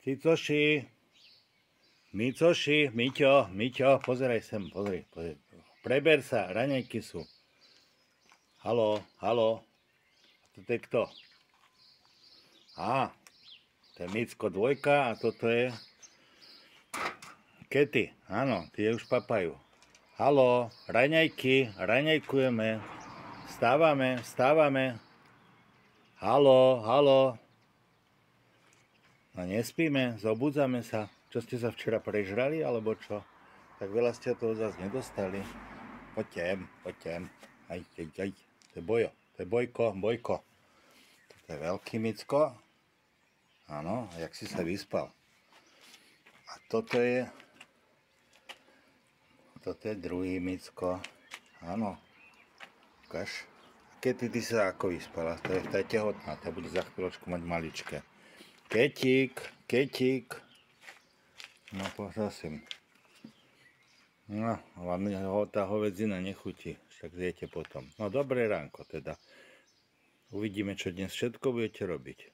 Cicoši, Miťo, pozeraj sem, pozri. Preber sa, raňajky sú. Haló. A toto je kto? To je Micko 2 a toto je Kety, áno, tie už papajú. Haló, raňajkujeme. Vstávame. Haló. No nespíme, zobudzame sa. Čo ste sa včera prežrali, alebo čo? Tak veľa ste toho zase nedostali. Poďte. Aj. To je Bojo, to je Bojko. To je veľký Micko. Áno, jak si sa vyspal. A toto je druhý Micko. Áno. Ukáž. Kety, ty sa ako vyspala? Tá je tehotná, tá bude za chvíľočku mať maličké. Ketík. No prosím. No, vám tá hovedzina nechutí, však zjete potom. No dobré ránko teda. Uvidíme, čo dnes všetko budete robiť.